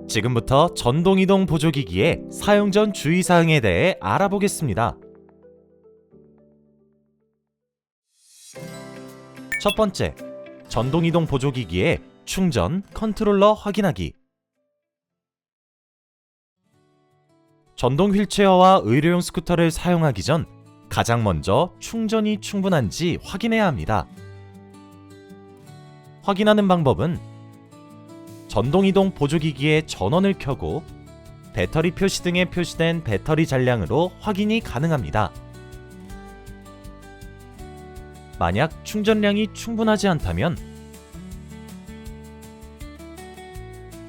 지금부터 전동이동 보조기기의 사용 전 주의사항에 대해 알아보겠습니다. 첫 번째, 전동이동 보조기기의 충전 컨트롤러 확인하기. 전동 휠체어와 의료용 스쿠터를 사용하기 전 가장 먼저 충전이 충분한지 확인해야 합니다. 확인하는 방법은 전동이동 보조기기의 전원을 켜고 배터리 표시 등에 표시된 배터리 잔량으로 확인이 가능합니다. 만약 충전량이 충분하지 않다면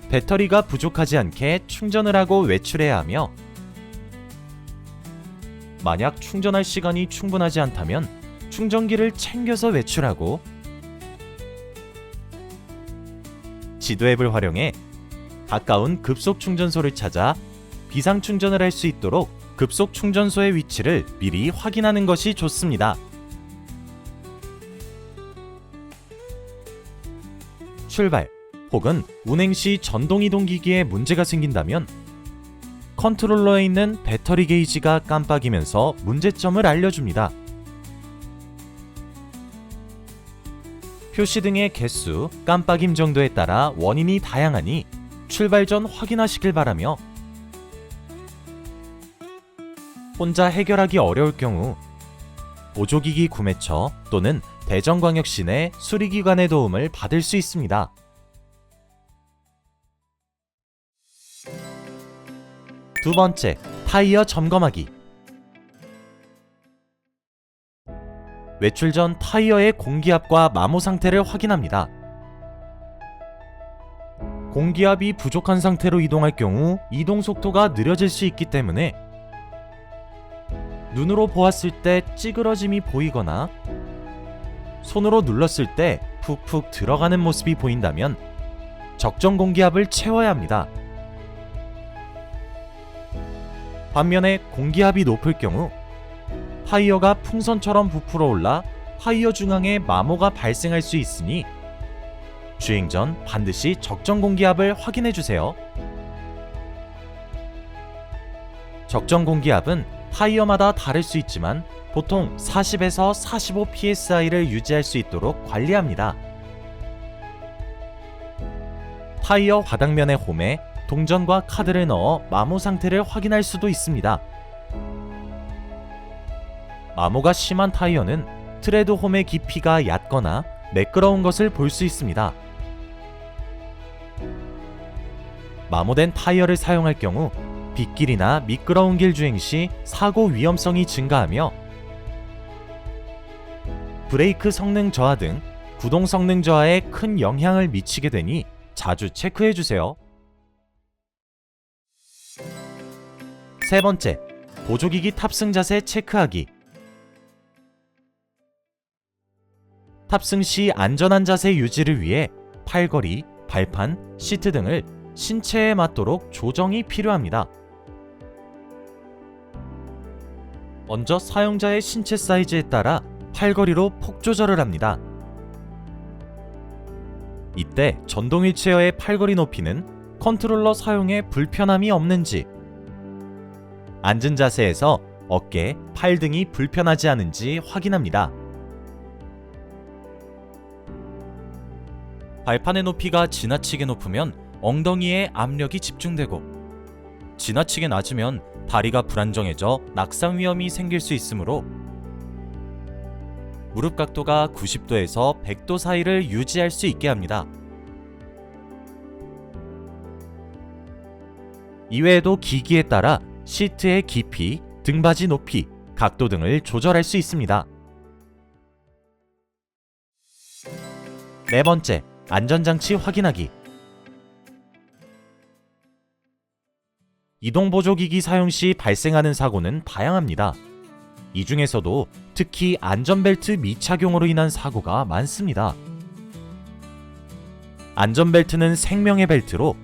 배터리가 부족하지 않게 충전을 하고 외출해야 하며, 만약 충전할 시간이 충분하지 않다면 충전기를 챙겨서 외출하고, 지도 앱을 활용해 가까운 급속 충전소를 찾아 비상 충전을 할 수 있도록 급속 충전소의 위치를 미리 확인하는 것이 좋습니다. 출발 혹은 운행 시 전동이동기기에 문제가 생긴다면 컨트롤러에 있는 배터리 게이지가 깜빡이면서 문제점을 알려줍니다. 표시 등의 개수, 깜빡임 정도에 따라 원인이 다양하니 출발 전 확인하시길 바라며, 혼자 해결하기 어려울 경우 보조기기 구매처 또는 대전광역시 내 수리기관의 도움을 받을 수 있습니다. 두 번째, 타이어 점검하기. 외출 전 타이어의 공기압과 마모 상태를 확인합니다. 공기압이 부족한 상태로 이동할 경우 이동 속도가 느려질 수 있기 때문에 눈으로 보았을 때 찌그러짐이 보이거나 손으로 눌렀을 때 푹푹 들어가는 모습이 보인다면 적정 공기압을 채워야 합니다. 반면에 공기압이 높을 경우 타이어가 풍선처럼 부풀어 올라 타이어 중앙에 마모가 발생할 수 있으니 주행 전 반드시 적정 공기압을 확인해 주세요. 적정 공기압은 타이어마다 다를 수 있지만 보통 40에서 45 psi를 유지할 수 있도록 관리합니다. 타이어 바닥면의 홈에 동전과 카드를 넣어 마모 상태를 확인할 수도 있습니다. 마모가 심한 타이어는 트레드 홈의 깊이가 얕거나 매끄러운 것을 볼 수 있습니다. 마모된 타이어를 사용할 경우 빗길이나 미끄러운 길 주행 시 사고 위험성이 증가하며 브레이크 성능 저하 등 구동 성능 저하에 큰 영향을 미치게 되니 자주 체크해 주세요. 세 번째, 보조기기 탑승 자세 체크하기. 탑승 시 안전한 자세 유지를 위해 팔걸이, 발판, 시트 등을 신체에 맞도록 조정이 필요합니다. 먼저 사용자의 신체 사이즈에 따라 팔걸이로 폭 조절을 합니다. 이때 전동 휠체어의 팔걸이 높이는 컨트롤러 사용에 불편함이 없는지, 앉은 자세에서 어깨, 팔 등이 불편하지 않은지 확인합니다. 발판의 높이가 지나치게 높으면 엉덩이에 압력이 집중되고, 지나치게 낮으면 다리가 불안정해져 낙상 위험이 생길 수 있으므로 무릎 각도가 90도에서 100도 사이를 유지할 수 있게 합니다. 이외에도 기기에 따라 시트의 깊이, 등받이 높이, 각도 등을 조절할 수 있습니다. 네 번째, 안전장치 확인하기. 이동보조기기 사용 시 발생하는 사고는 다양합니다. 이 중에서도 특히 안전벨트 미착용으로 인한 사고가 많습니다. 안전벨트는 생명의 벨트로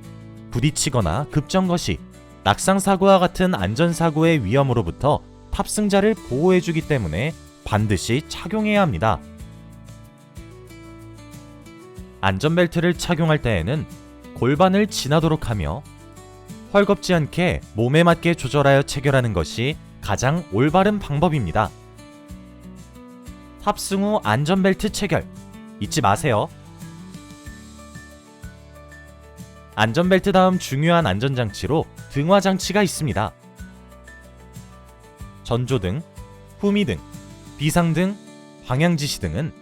부딪히거나 급정거 시 낙상사고와 같은 안전사고의 위험으로부터 탑승자를 보호해주기 때문에 반드시 착용해야 합니다. 안전벨트를 착용할 때에는 골반을 지나도록 하며 헐겁지 않게 몸에 맞게 조절하여 체결하는 것이 가장 올바른 방법입니다. 탑승 후 안전벨트 체결 잊지 마세요. 안전벨트 다음 중요한 안전장치로 등화장치가 있습니다. 전조등, 후미등, 비상등, 방향지시등은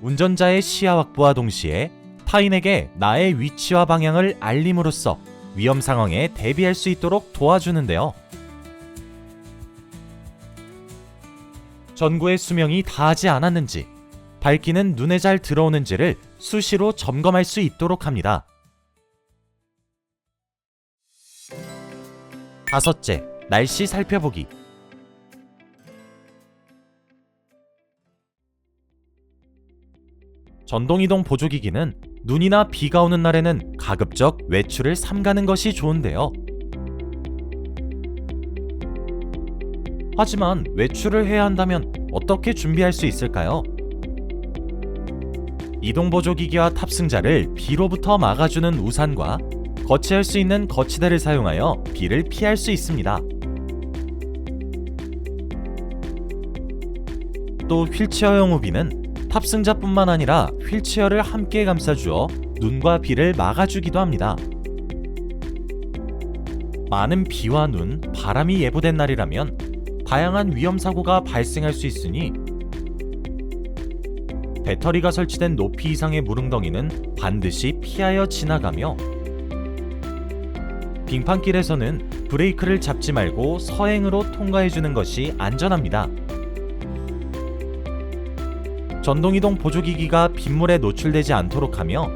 운전자의 시야 확보와 동시에 타인에게 나의 위치와 방향을 알림으로써 위험 상황에 대비할 수 있도록 도와주는데요. 전구의 수명이 다하지 않았는지, 밝기는 눈에 잘 들어오는지를 수시로 점검할 수 있도록 합니다. 다섯째, 날씨 살펴보기. 전동이동 보조기기는 눈이나 비가 오는 날에는 가급적 외출을 삼가는 것이 좋은데요. 하지만 외출을 해야 한다면 어떻게 준비할 수 있을까요? 이동보조기기와 탑승자를 비로부터 막아주는 우산과 거치할 수 있는 거치대를 사용하여 비를 피할 수 있습니다. 또 휠체어용 우비는 탑승자뿐만 아니라 휠체어를 함께 감싸주어 눈과 비를 막아주기도 합니다. 많은 비와 눈, 바람이 예보된 날이라면 다양한 위험사고가 발생할 수 있으니 배터리가 설치된 높이 이상의 무릉덩이는 반드시 피하여 지나가며 빙판길에서는 브레이크를 잡지 말고 서행으로 통과해주는 것이 안전합니다. 전동이동 보조기기가 빗물에 노출되지 않도록 하며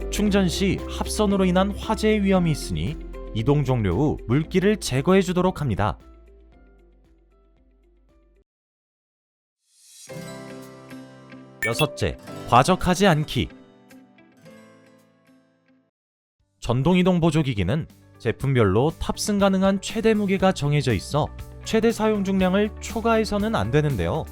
충전 시 합선으로 인한 화재의 위험이 있으니 이동 종료 후 물기를 제거해 주도록 합니다. 여섯째, 과적하지 않기. 전동이동 보조기기는 제품별로 탑승 가능한 최대 무게가 정해져 있어 최대 사용 중량을 초과해서는 안 되는데요.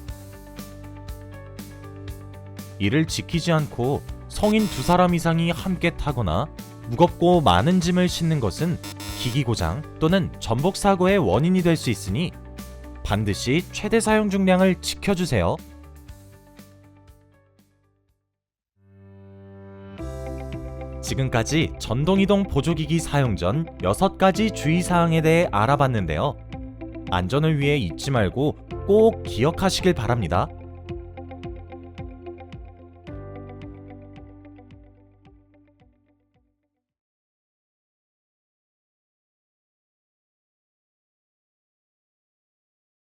이를 지키지 않고 성인 2사람 이상이 함께 타거나 무겁고 많은 짐을 싣는 것은 기기 고장 또는 전복 사고의 원인이 될 수 있으니 반드시 최대 사용 중량을 지켜주세요. 지금까지 전동이동 보조기기 사용 전 6가지 주의사항에 대해 알아봤는데요. 안전을 위해 잊지 말고 꼭 기억하시길 바랍니다.